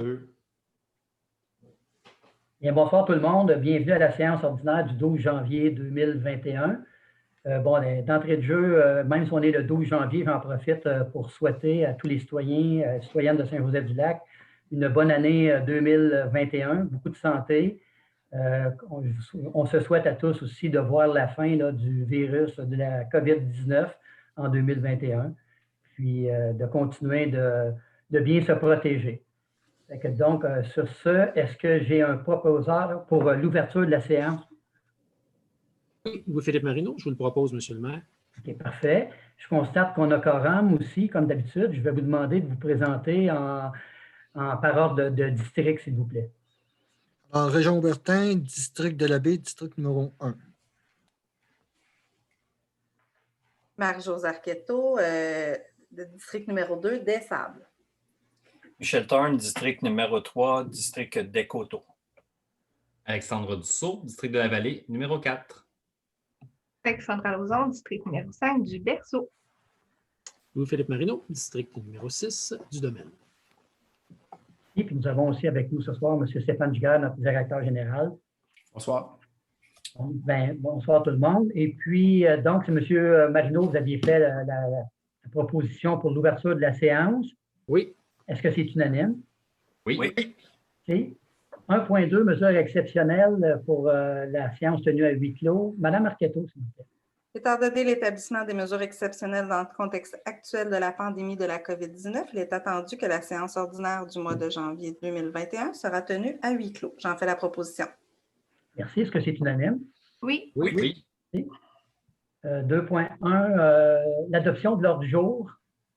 2. Bien, bonsoir tout le monde. Bienvenue à la séance ordinaire du 12 janvier 2021. D'entrée de jeu, même si on est le 12 janvier, j'en profite pour souhaiter à tous les citoyens et citoyennes de Saint-Joseph-du-Lac une bonne année 2021, beaucoup de santé. On se souhaite à tous aussi de voir la fin du virus de la COVID-19 en 2021, puis de continuer de bien se protéger. Donc, sur ce, est-ce que j'ai un proposeur pour l'ouverture de la séance? Oui, Louis-Philippe Marino, je vous le propose, Monsieur le maire. OK, parfait. Je constate qu'on a quorum aussi, comme d'habitude. Je vais vous demander de vous présenter par ordre de district, s'il vous plaît. En Région Aubertin, district de la Baie, district numéro 1. Marie-Josée Arquetto, de district numéro 2, des Sables. Michel Thorne, district numéro 3, district des Coteaux. Alexandre Dussault, district de la Vallée, numéro 4. Alexandra Lauzon, district numéro 5 du Berceau. Louis-Philippe Marino, district numéro 6 du Domaine. Et puis nous avons aussi avec nous ce soir M. Stéphane Giguère, notre directeur général. Bonsoir. Bonsoir tout le monde. Et puis, donc, c'est M. Marino, vous aviez fait la proposition pour l'ouverture de la séance. Oui. Est-ce que c'est unanime? Oui. OK. 1.2, mesures exceptionnelles pour la séance tenue à huis clos. Madame Arquetto, s'il vous plaît. Étant donné l'établissement des mesures exceptionnelles dans le contexte actuel de la pandémie de la COVID-19, il est attendu que la séance ordinaire du mois de janvier 2021 sera tenue à huis clos. J'en fais la proposition. Merci. Est-ce que c'est unanime? Oui. 2.1, l'adoption de l'ordre du jour.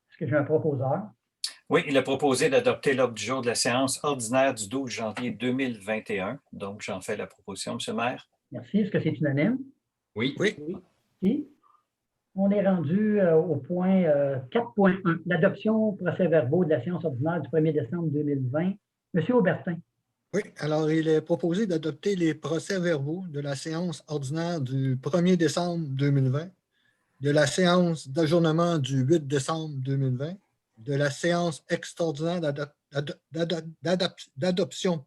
Est-ce que j'ai un proposeur? Oui, il a proposé d'adopter l'ordre du jour de la séance ordinaire du 12 janvier 2021. Donc, j'en fais la proposition, M. le maire. Merci. Est-ce que c'est unanime? Oui. OK. On est rendu au point 4.1, l'adoption procès-verbaux de la séance ordinaire du 1er décembre 2020. Monsieur Aubertin. Oui, alors il est proposé d'adopter les procès-verbaux de la séance ordinaire du 1er décembre 2020, de la séance d'ajournement du 8 décembre 2020, de la séance extraordinaire d'adoption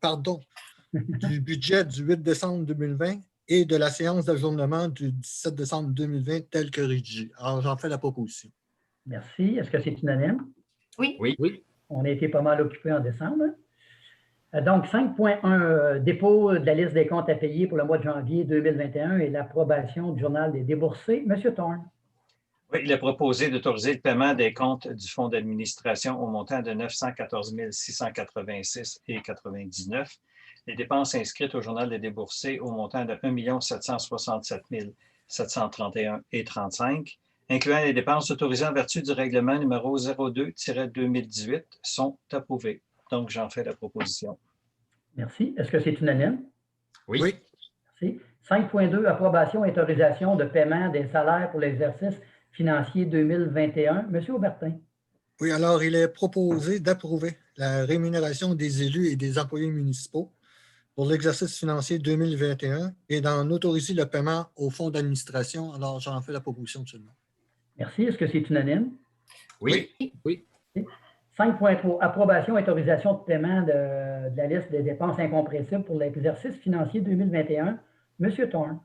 du budget du 8 décembre 2020 et de la séance d'ajournement du 17 décembre 2020 telle que rédigée. Alors, j'en fais la proposition. Merci. Est-ce que c'est unanime? Oui. Oui. On a été pas mal occupés en décembre. Donc, 5.1, dépôt de la liste des comptes à payer pour le mois de janvier 2021 et l'approbation du journal des déboursés. Monsieur Thorne. Oui, il a proposé d'autoriser le paiement des comptes du fonds d'administration au montant de 914 686,99 $. Les dépenses inscrites au journal des déboursés au montant de 1 767 731,35 $, incluant les dépenses autorisées en vertu du règlement numéro 02-2018, sont approuvées. Donc, j'en fais la proposition. Merci. Est-ce que c'est unanime? Oui. Merci. 5.2, approbation et autorisation de paiement des salaires pour l'exercice financier 2021. Monsieur Aubertin. Oui, alors il est proposé d'approuver la rémunération des élus et des employés municipaux pour l'exercice financier 2021 et d'en autoriser le paiement au fonds d'administration. Alors, j'en fais la proposition seulement. Merci. Est-ce que c'est unanime? Oui. 5.3, approbation et autorisation de paiement de la liste des dépenses incompressibles pour l'exercice financier 2021. Monsieur Thorne.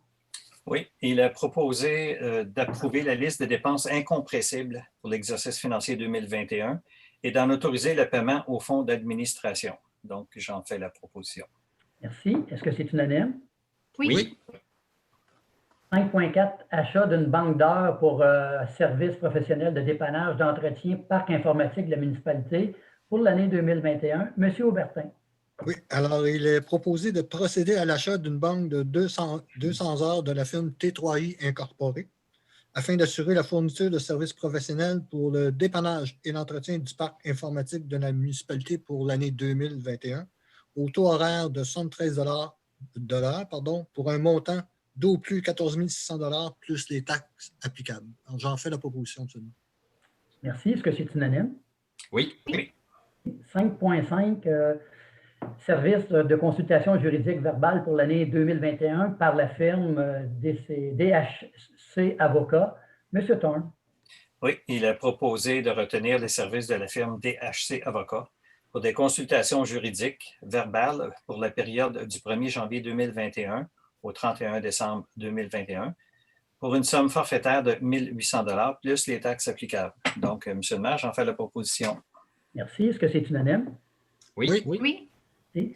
Oui, il a proposé d'approuver la liste des dépenses incompressibles pour l'exercice financier 2021 et d'en autoriser le paiement au fonds d'administration. Donc, j'en fais la proposition. Merci. Est-ce que c'est unanime? Oui. 5.4, achat d'une banque d'heures pour services professionnels de dépannage, d'entretien, parc informatique de la municipalité pour l'année 2021. Monsieur Aubertin. Oui, alors il est proposé de procéder à l'achat d'une banque de 200 heures de la firme T3I Incorporée afin d'assurer la fourniture de services professionnels pour le dépannage et l'entretien du parc informatique de la municipalité pour l'année 2021 au taux horaire de 73 pour un montant d'au plus 14 600 $ plus les taxes applicables. Alors, j'en fais la proposition seulement. Merci. Est-ce que c'est unanime? Oui. 5.5, service de consultation juridique verbale pour l'année 2021 par la firme DHC Avocats. Monsieur Thorne. Oui, il a proposé de retenir les services de la firme DHC Avocats pour des consultations juridiques verbales pour la période du 1er janvier 2021 au 31 décembre 2021 pour une somme forfaitaire de 1 800 $ plus les taxes applicables. Donc, Monsieur le maire, j'en fais la proposition. Merci. Est-ce que c'est unanime? Oui. Oui. Merci.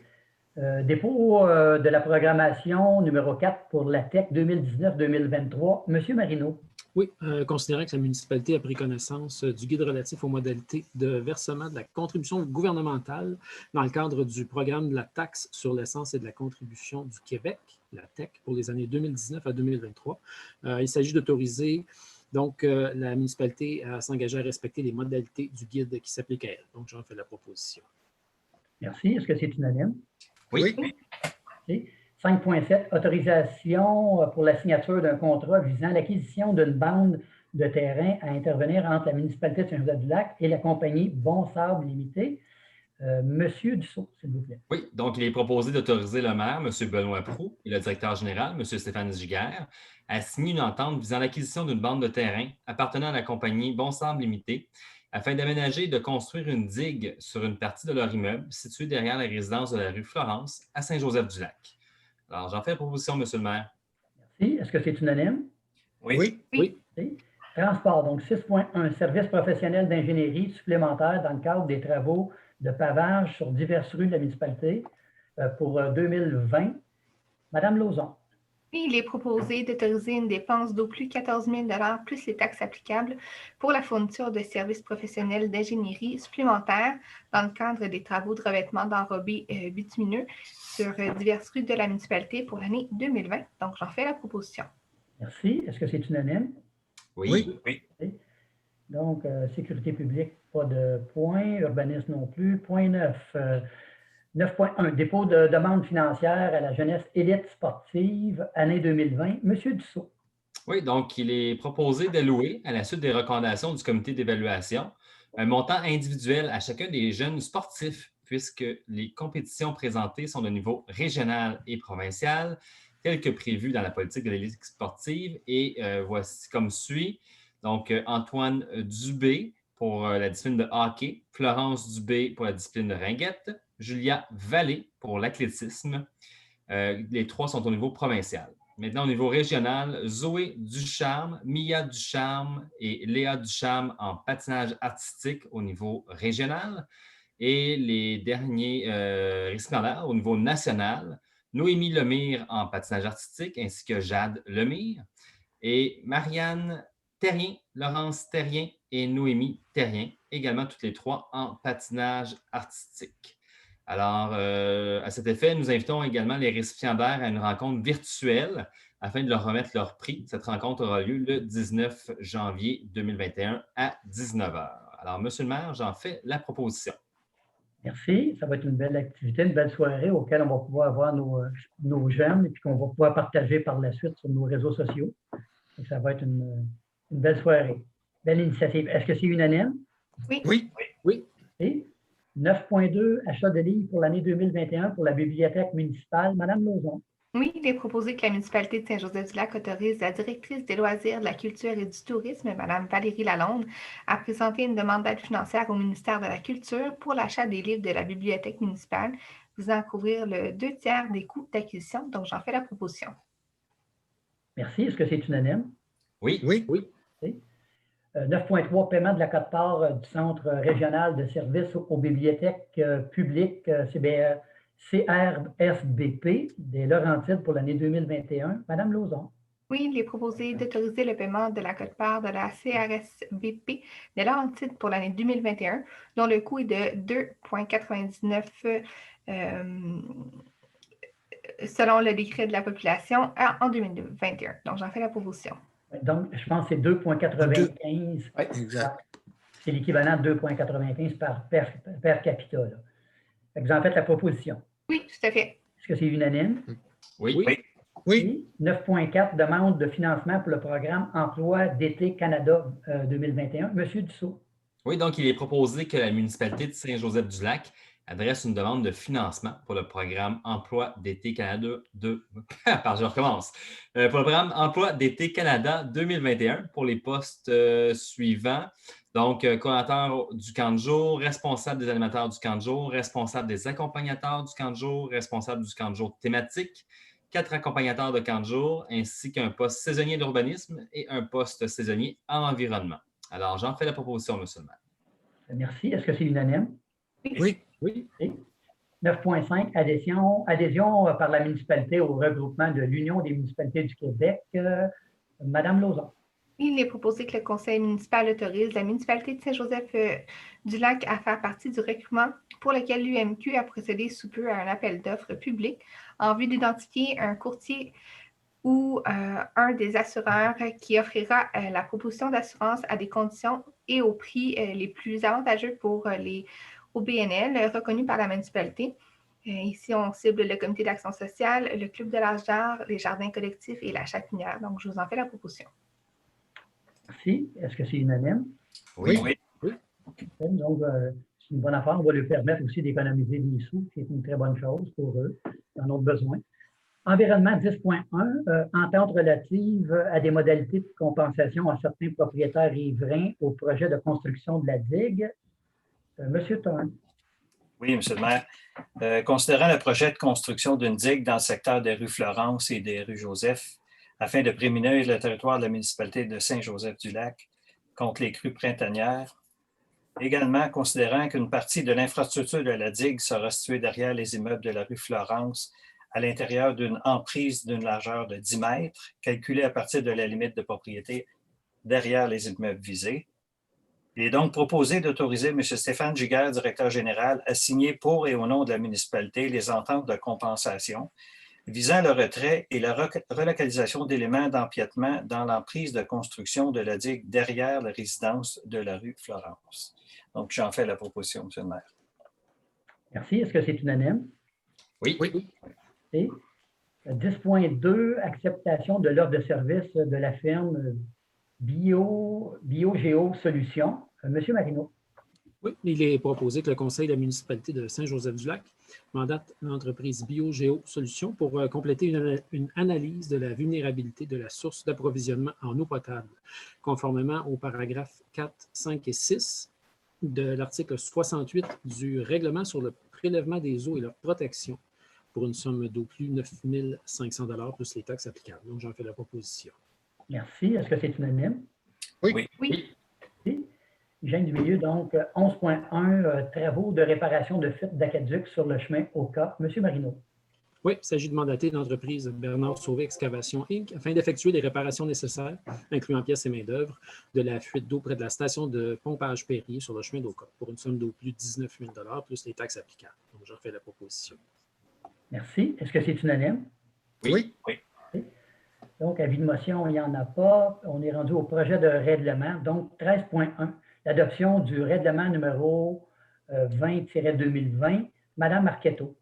Dépôt de la programmation numéro 4 pour la TEC 2019-2023. Monsieur Marino. Oui, considérant que la municipalité a pris connaissance du guide relatif aux modalités de versement de la contribution gouvernementale dans le cadre du programme de la taxe sur l'essence et de la contribution du Québec, la TEC, pour les années 2019 à 2023. Il s'agit d'autoriser donc la municipalité à s'engager à respecter les modalités du guide qui s'applique à elle. Donc, j'en fais la proposition. Merci. Est-ce que c'est unanime? Oui. Merci. 5.7, autorisation pour la signature d'un contrat visant l'acquisition d'une bande de terrain à intervenir entre la municipalité de Saint-Joseph-du-Lac et la compagnie Bon Sable Limité. Monsieur Dussault, s'il vous plaît. Oui, donc il est proposé d'autoriser le maire, M. Benoît Proulx, et le directeur général, M. Stéphane Giguère, à signer une entente visant l'acquisition d'une bande de terrain appartenant à la compagnie Bon Sable Limité afin d'aménager et de construire une digue sur une partie de leur immeuble située derrière la résidence de la rue Florence à Saint-Joseph-du-Lac. Alors, j'en fais la proposition, M. le maire. Merci. Est-ce que c'est unanime? Oui. Oui. Merci. Transport, donc 6.1, service professionnel d'ingénierie supplémentaire dans le cadre des travaux de pavage sur diverses rues de la municipalité pour 2020. Madame Lauzon. Il est proposé d'autoriser une dépense d'au plus 14 000 $ plus les taxes applicables pour la fourniture de services professionnels d'ingénierie supplémentaires dans le cadre des travaux de revêtement d'enrobés bitumineux sur diverses rues de la municipalité pour l'année 2020. Donc, j'en fais la proposition. Merci. Est-ce que c'est unanime? Oui. Donc, sécurité publique, pas de point. Urbanisme non plus. Point 9. 9.1, dépôt de demande financière à la jeunesse élite sportive, année 2020. Monsieur Dussault. Oui, donc il est proposé d'allouer, à la suite des recommandations du comité d'évaluation, un montant individuel à chacun des jeunes sportifs, puisque les compétitions présentées sont de niveau régional et provincial, tel que prévu dans la politique de l'élite sportive. Et voici comme suit. Donc, Antoine Dubé pour la discipline de hockey, Florence Dubé pour la discipline de ringuette, Julia Vallée pour l'athlétisme. Les trois sont au niveau provincial. Maintenant, au niveau régional, Zoé Ducharme, Mia Ducharme et Léa Ducharme en patinage artistique au niveau régional. Et les derniers récipiendaires au niveau national, Noémie Lemire en patinage artistique ainsi que Jade Lemire. Et Marianne Terrien, Laurence Terrien et Noémie Terrien, également toutes les trois en patinage artistique. Alors, à cet effet, nous invitons également les récipiendaires à une rencontre virtuelle afin de leur remettre leur prix. Cette rencontre aura lieu le 19 janvier 2021 à 19h. Alors, Monsieur le maire, j'en fais la proposition. Merci. Ça va être une belle activité, une belle soirée auquel on va pouvoir avoir nos jeunes et puis qu'on va pouvoir partager par la suite sur nos réseaux sociaux. Donc, ça va être une belle soirée. Belle initiative. Est-ce que c'est unanime? Oui. Et 9.2, achat de livres pour l'année 2021 pour la bibliothèque municipale. Madame Lauzon. Oui, il est proposé que la municipalité de Saint-Joseph-du-Lac autorise la directrice des loisirs, de la culture et du tourisme, Mme Valérie Lalonde, à présenter une demande d'aide financière au ministère de la Culture pour l'achat des livres de la bibliothèque municipale, visant à couvrir le 2/3 des coûts d'acquisition. Donc, j'en fais la proposition. Merci. Est-ce que c'est unanime? Oui. 9.3, paiement de la quote-part du Centre régional de services aux bibliothèques publiques CRSBP des Laurentides pour l'année 2021. Madame Lauzon. Oui, il est proposé d'autoriser le paiement de la quote-part de la CRSBP des Laurentides pour l'année 2021, dont le coût est de 2,99 selon le décret de la population en 2021. Donc, j'en fais la proposition. Donc, je pense que c'est 2,95. Oui, exact. C'est l'équivalent de 2,95 per capita. Là. Fait que j'en fais la proposition. Oui, tout à fait. Est-ce que c'est unanime? Oui. 9.4, demande de financement pour le programme Emploi d'été Canada 2021. Monsieur Dussault. Oui, donc il est proposé que la municipalité de Saint-Joseph-du-Lac adresse une demande de financement pour le programme Emploi d'été Canada je recommence. Pour le programme Emploi d'été Canada 2021 pour les postes suivants. Donc, coordonnateur du camp de jour, responsable des animateurs du camp de jour, responsable des accompagnateurs du camp de jour, responsable du camp de jour thématique, 4 accompagnateurs de camp de jour, ainsi qu'un poste saisonnier d'urbanisme et un poste saisonnier en environnement. Alors, j'en fais la proposition, M. le maire. Merci. Est-ce que c'est unanime? Oui. Oui. 9.5, adhésion par la municipalité au regroupement de l'Union des municipalités du Québec. Madame Lauzon. Il est proposé que le conseil municipal autorise la municipalité de Saint-Joseph-du-Lac à faire partie du recrutement pour lequel l'UMQ a procédé sous peu à un appel d'offres public en vue d'identifier un courtier ou un des assureurs qui offrira la proposition d'assurance à des conditions et aux prix les plus avantageux pour les OBNL reconnus par la municipalité. Ici, on cible le comité d'action sociale, le club de l'âge d'art, les jardins collectifs et la chapinière. Donc, je vous en fais la proposition. Merci. Est-ce que c'est unanime? Oui. Donc, c'est une bonne affaire. On va leur permettre aussi d'économiser des sous, qui est une très bonne chose pour eux. Ils en ont besoin. Environnement 10.1, entente relative à des modalités de compensation à certains propriétaires riverains au projet de construction de la digue. Monsieur Thorne. Oui, M. le maire. Considérant le projet de construction d'une digue dans le secteur des rues Florence et des rues Joseph, afin de prémunir le territoire de la municipalité de Saint-Joseph-du-Lac contre les crues printanières. Également, considérant qu'une partie de l'infrastructure de la digue sera située derrière les immeubles de la rue Florence, à l'intérieur d'une emprise d'une largeur de 10 mètres, calculée à partir de la limite de propriété derrière les immeubles visés. Il est donc proposé d'autoriser M. Stéphane Giguère, directeur général, à signer pour et au nom de la municipalité les ententes de compensation visant le retrait et la relocalisation d'éléments d'empiètement dans l'emprise de construction de la digue derrière la résidence de la rue Florence. Donc, j'en fais la proposition, M. le maire. Merci. Est-ce que c'est unanime? Oui. Et 10.2, acceptation de l'offre de service de la firme BioGéo Solutions. Monsieur Marino. Oui, il est proposé que le conseil de la municipalité de Saint-Joseph-du-Lac mandate l'entreprise BioGéo Solutions pour compléter une analyse de la vulnérabilité de la source d'approvisionnement en eau potable, conformément aux paragraphes 4, 5 et 6 de l'article 68 du règlement sur le prélèvement des eaux et leur protection pour une somme d'au plus 9 500 $ plus les taxes applicables. Donc, j'en fais la proposition. Merci. Est-ce que c'est unanime? Oui. Hygiène du milieu, donc 11.1, travaux de réparation de fuites d'aqueduc sur le chemin Oka. Monsieur Marino. Oui, il s'agit de mandater l'entreprise Bernard Sauvé Excavation Inc. afin d'effectuer les réparations nécessaires, incluant pièces et main-d'œuvre, de la fuite d'eau près de la station de pompage Perrier sur le chemin d'Oka pour une somme d'au plus 19 000 $ plus les taxes applicables. Donc, je refais la proposition. Merci. Est-ce que c'est unanime? Oui. Donc, avis de motion, il n'y en a pas. On est rendu au projet de règlement. Donc, 13.1, l'adoption du règlement numéro 20-2020. Madame Marquetto.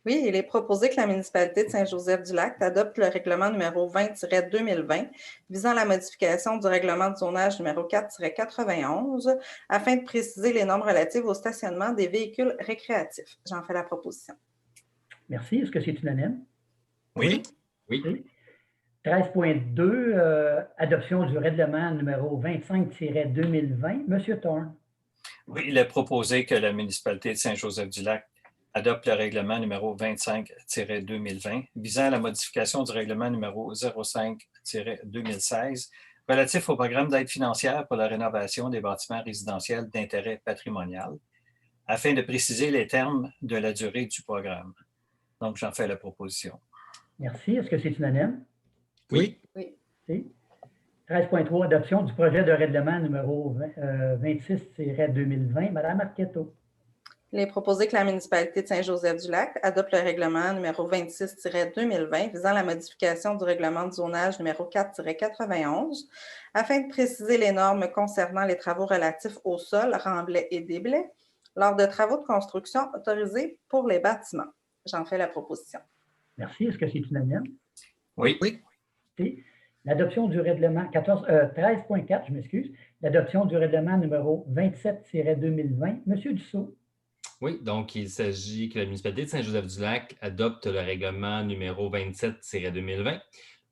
Oui, il est proposé que la municipalité de Saint-Joseph-du-Lac adopte le règlement numéro 20-2020 visant la modification du règlement de zonage numéro 4-91 afin de préciser les normes relatives au stationnement des véhicules récréatifs. J'en fais la proposition. Merci. Est-ce que c'est unanime? Oui. 13.2, adoption du règlement numéro 25-2020. Monsieur Thorne. Oui, il est proposé que la municipalité de Saint-Joseph-du-Lac adopte le règlement numéro 25-2020 visant à la modification du règlement numéro 05-2016 relatif au programme d'aide financière pour la rénovation des bâtiments résidentiels d'intérêt patrimonial afin de préciser les termes de la durée du programme. Donc, j'en fais la proposition. Merci. Est-ce que c'est unanime? Oui. 13.3, adoption du projet de règlement numéro 26-2020. Madame Marquetto. Il est proposé que la municipalité de Saint-Joseph-du-Lac adopte le règlement numéro 26-2020 visant la modification du règlement de zonage numéro 4-91 afin de préciser les normes concernant les travaux relatifs au sol, remblais et déblais lors de travaux de construction autorisés pour les bâtiments. J'en fais la proposition. Merci. Est-ce que c'est unanime? Oui. L'adoption du règlement 13.4, je m'excuse, l'adoption du règlement numéro 27-2020. Monsieur Dussault. Oui, donc il s'agit que la municipalité de Saint-Joseph-du-Lac adopte le règlement numéro 27-2020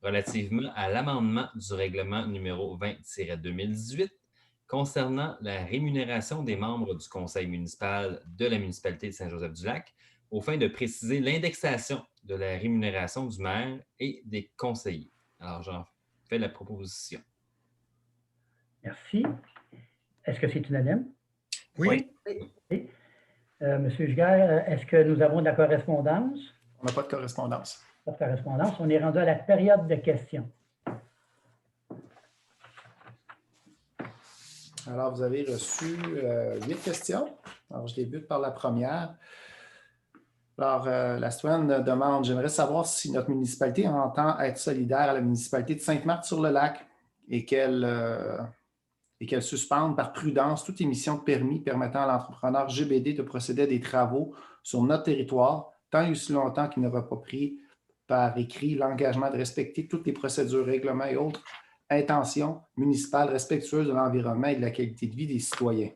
relativement à l'amendement du règlement numéro 20-2018 concernant la rémunération des membres du conseil municipal de la municipalité de Saint-Joseph-du-Lac aux fins de préciser l'indexation de la rémunération du maire et des conseillers. Alors, j'en fais la proposition. Merci. Est-ce que c'est unanime? Oui. Oui. Monsieur Giguère, est-ce que nous avons de la correspondance? On n'a pas de correspondance. Pas de correspondance. On est rendu à la période de questions. Alors, vous avez reçu 8 questions. Alors, je débute par la première. Alors, la citoyenne demande, j'aimerais savoir si notre municipalité entend être solidaire à la municipalité de Sainte-Marthe-sur-le-Lac et qu'elle suspende par prudence toute émission de permis permettant à l'entrepreneur GBD de procéder à des travaux sur notre territoire, tant et aussi longtemps qu'il n'aura pas pris par écrit l'engagement de respecter toutes les procédures, règlements et autres intentions municipales respectueuses de l'environnement et de la qualité de vie des citoyens.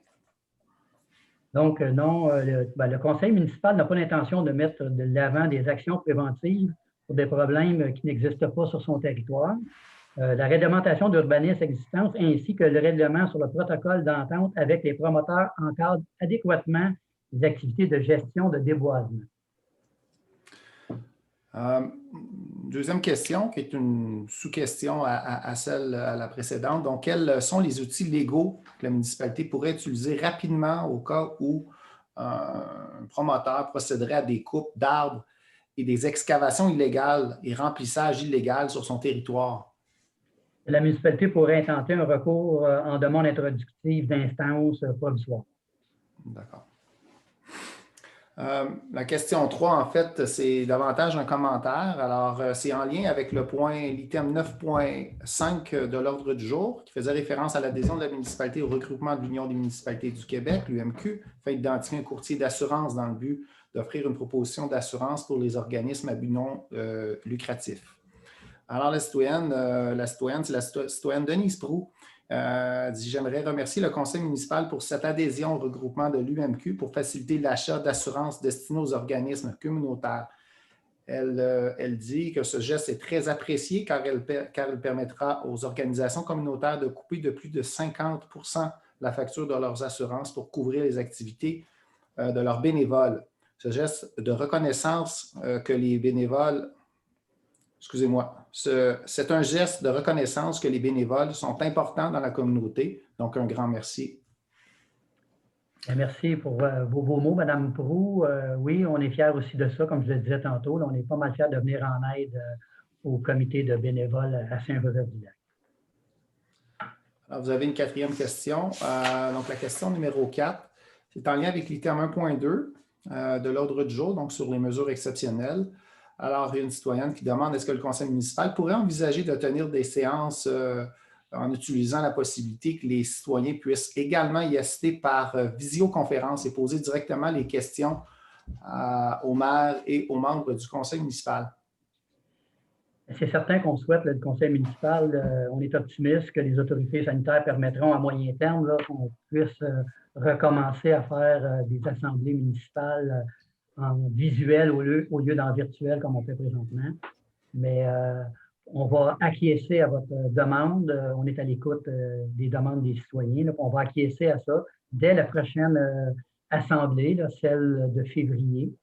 Donc, non, le conseil municipal n'a pas l'intention de mettre de l'avant des actions préventives pour des problèmes qui n'existent pas sur son territoire. La réglementation d'urbanisme existante ainsi que le règlement sur le protocole d'entente avec les promoteurs encadrent adéquatement les activités de gestion de déboisement. Deuxième question, qui est une sous-question à la précédente. Donc, quels sont les outils légaux que la municipalité pourrait utiliser rapidement au cas où un promoteur procéderait à des coupes d'arbres et des excavations illégales et remplissages illégaux sur son territoire? La municipalité pourrait intenter un recours en demande introductive d'instance provisoire. D'accord. La question 3, en fait, c'est davantage un commentaire. Alors, c'est en lien avec l'item 9.5 de l'ordre du jour, qui faisait référence à l'adhésion de la municipalité au regroupement de l'Union des municipalités du Québec, l'UMQ, afin d'identifier un courtier d'assurance dans le but d'offrir une proposition d'assurance pour les organismes à but non lucratif. Alors, la citoyenne, c'est la citoyenne Denise Proulx, dit « J'aimerais remercier le conseil municipal pour cette adhésion au regroupement de l'UMQ pour faciliter l'achat d'assurances destinées aux organismes communautaires. » Elle dit que ce geste est très apprécié car il permettra aux organisations communautaires de couper de plus de 50 % la facture de leurs assurances pour couvrir les activités de leurs bénévoles. Ce geste de reconnaissance que les bénévoles c'est un geste de reconnaissance que les bénévoles sont importants dans la communauté. Donc, un grand merci. Merci pour vos beaux mots, Mme Proulx. Oui, on est fiers aussi de ça, comme je le disais tantôt. Là, on est pas mal fiers de venir en aide au comité de bénévoles à Saint-Joseph-du-Lac. Alors, vous avez une quatrième question. Donc, la question numéro 4, c'est en lien avec l'item 1.2 de l'ordre du jour, donc sur les mesures exceptionnelles. Alors, il y a une citoyenne qui demande est-ce que le conseil municipal pourrait envisager de tenir des séances en utilisant la possibilité que les citoyens puissent également y assister par visioconférence et poser directement les questions au maire et aux membres du conseil municipal? C'est certain qu'on souhaite, le conseil municipal, on est optimiste que les autorités sanitaires permettront à moyen terme qu'on puisse recommencer à faire des assemblées municipales en visuel au lieu d'en virtuel comme on fait présentement. Mais on va acquiescer à votre demande. On est à l'écoute des demandes des citoyens. On va acquiescer à ça dès la prochaine assemblée, celle de février.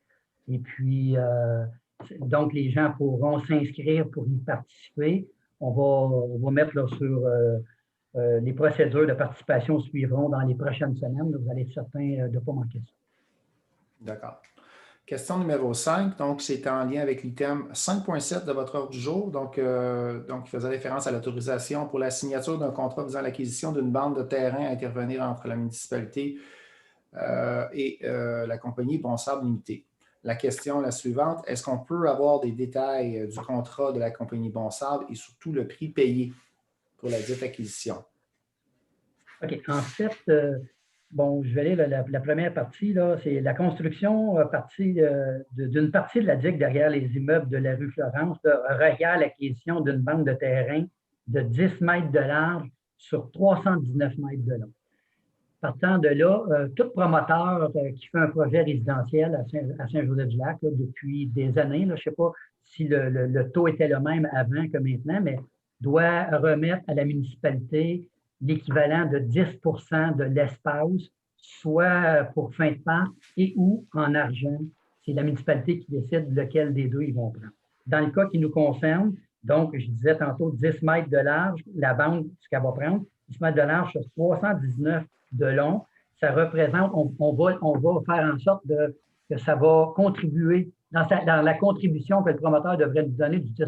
Et puis, donc, les gens pourront s'inscrire pour y participer. On va mettre sur les procédures de participation suivront dans les prochaines semaines. Vous allez être certain de ne pas manquer ça. D'accord. Question numéro 5, donc c'est en lien avec l'item 5.7 de votre ordre du jour, donc il faisait référence à l'autorisation pour la signature d'un contrat visant l'acquisition d'une bande de terrain à intervenir entre la municipalité et la compagnie Bonsable Limitée. La question est la suivante, est-ce qu'on peut avoir des détails du contrat de la compagnie Bonsable et surtout le prix payé pour la dite acquisition? OK. En fait, bon, je vais aller la première partie, c'est la construction d'une partie de la digue derrière les immeubles de la rue Florence requiert l'acquisition d'une bande de terrain de 10 mètres de large sur 319 mètres de long. Partant de là, tout promoteur qui fait un projet résidentiel à Saint-Joseph-du-Lac depuis des années, je ne sais pas si le taux était le même avant que maintenant, mais doit remettre à la municipalité l'équivalent de 10 de l'espace, soit pour fin de parc et ou en argent. C'est la municipalité qui décide lequel des deux ils vont prendre. Dans le cas qui nous concerne, donc, je disais tantôt 10 mètres de large, la bande, ce qu'elle va prendre, 10 mètres de large sur 319 de long, ça représente, on va faire en sorte que ça va contribuer, dans la contribution que le promoteur devrait nous donner du 10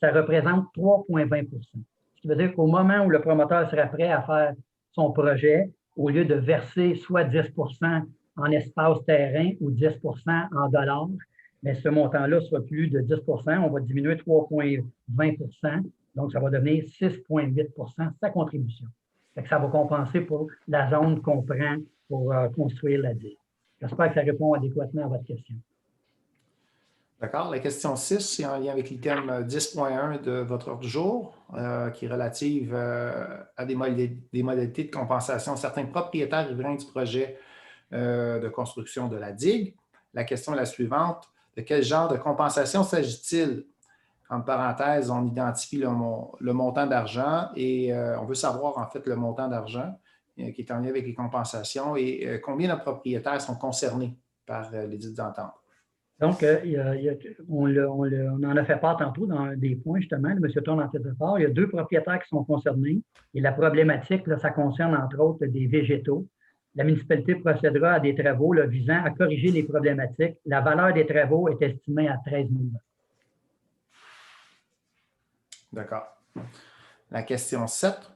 ça représente 3,20 Ce qui veut dire qu'au moment où le promoteur sera prêt à faire son projet, au lieu de verser soit 10 en espace terrain ou 10 en dollars, mais ce montant-là sera plus de 10 on va diminuer 3,20 donc ça va devenir 6,8 sa contribution. Ça va compenser pour la zone qu'on prend pour construire la digue. J'espère que ça répond adéquatement à votre question. D'accord. La question 6, c'est en lien avec l'item 10.1 de votre ordre du jour, qui est relative à des modalités de compensation à certains propriétaires riverains du projet de construction de la digue. La question est la suivante. De quel genre de compensation s'agit-il? En parenthèse, on identifie le montant d'argent et on veut savoir en fait le montant d'argent qui est en lien avec les compensations et combien de propriétaires sont concernés par les dites ententes. Donc, on en a fait part tantôt dans des points, justement. M. Tourne en fait part. Il y a 2 propriétaires qui sont concernés. Et la problématique, là, ça concerne entre autres des végétaux. La municipalité procédera à des travaux là, visant à corriger les problématiques. La valeur des travaux est estimée à 13 000 $. D'accord. La question 7,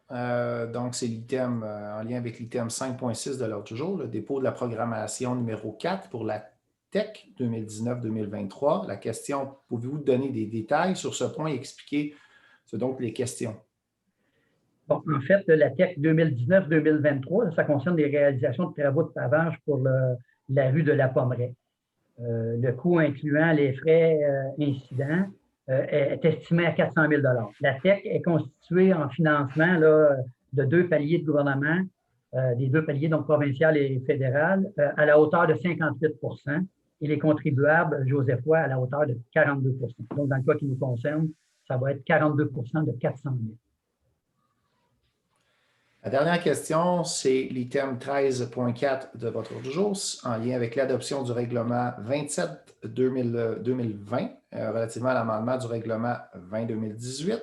donc c'est l'item en lien avec l'item 5.6 de l'ordre du jour, le dépôt de la programmation numéro 4 pour la TEC 2019-2023. La question, pouvez-vous donner des détails sur ce point et expliquer ce dont les questions? Bon, en fait, la TEC 2019-2023, ça concerne des réalisations de travaux de pavage pour la rue de la Pommeraie. Le coût incluant les frais incidents est estimé à 400 000 $. La TEC est constituée en financement là, de 2 paliers de gouvernement, des 2 paliers, donc provincial et fédéral, à la hauteur de 58 et les contribuables josephois à la hauteur de 42 Donc, dans le cas qui nous concerne, ça va être 42 de 400 000 $. La dernière question, c'est l'item 13.4 de votre ordre du jour, en lien avec l'adoption du règlement 27-2020, relativement à l'amendement du règlement 20-2018,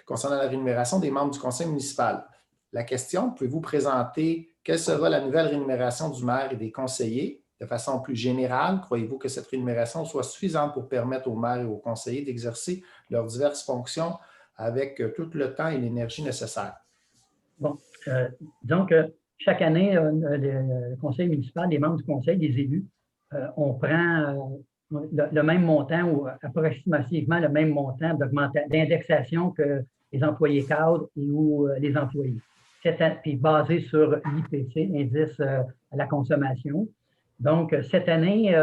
concernant la rémunération des membres du conseil municipal. La question, pouvez-vous présenter quelle sera la nouvelle rémunération du maire et des conseillers? De façon plus générale, croyez-vous que cette rémunération soit suffisante pour permettre aux maires et aux conseillers d'exercer leurs diverses fonctions avec tout le temps et l'énergie nécessaires? Bon, donc, chaque année, le conseil municipal, les membres du conseil, les élus, on prend le même montant ou approximativement le même montant d'indexation que les employés cadres ou les employés. Puis basé sur l'IPC, l'indice à la consommation. Donc, cette année,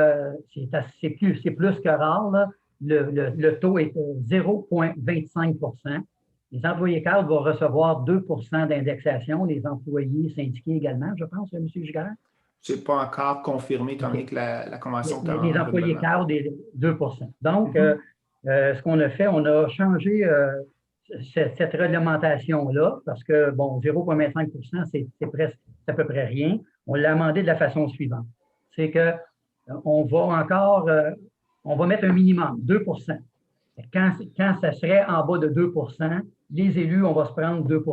c'est plus que rare. Là. Le taux est 0,25 Les employés cadres vont recevoir 2 d'indexation, les employés syndiqués également, je pense, M. Giguère. Ce n'est pas encore confirmé, étant donné que la convention est en les employés cadres, 2 Donc, ce qu'on a fait, on a changé cette réglementation-là, parce que, bon, 0,25 c'est à peu près rien. On l'a amendé de la façon suivante. C'est qu'on on va mettre un minimum, 2 Quand ça serait en bas de 2 les élus, on va se prendre 2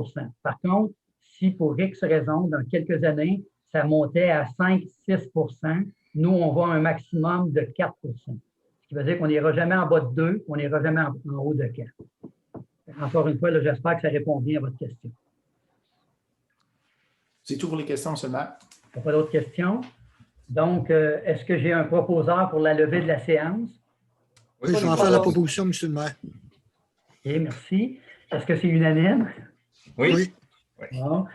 Par contre, si pour X raison, dans quelques années, ça montait à 5-6 nous, on va à un maximum de 4 Ce qui veut dire qu'on n'ira jamais en bas de 2, on n'ira jamais en haut de 4. Encore une fois, j'espère que ça répond bien à votre question. C'est tout pour les questions, M. le maire. Il n'y a pas d'autres questions. Donc, est-ce que j'ai un proposeur pour la levée de la séance? Oui, je vais en faire la proposition, M. le maire. OK, merci. Est-ce que c'est unanime? Oui. Bon.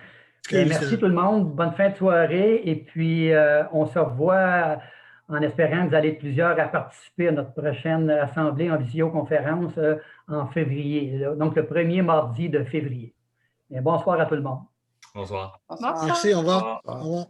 Merci tout le monde. Bonne fin de soirée. Et puis, on se revoit en espérant que vous allez être plusieurs à participer à notre prochaine assemblée en visioconférence en février. Donc, le premier mardi de février. Et bonsoir à tout le monde. Bonsoir. Bonsoir. Merci, au revoir. Au revoir.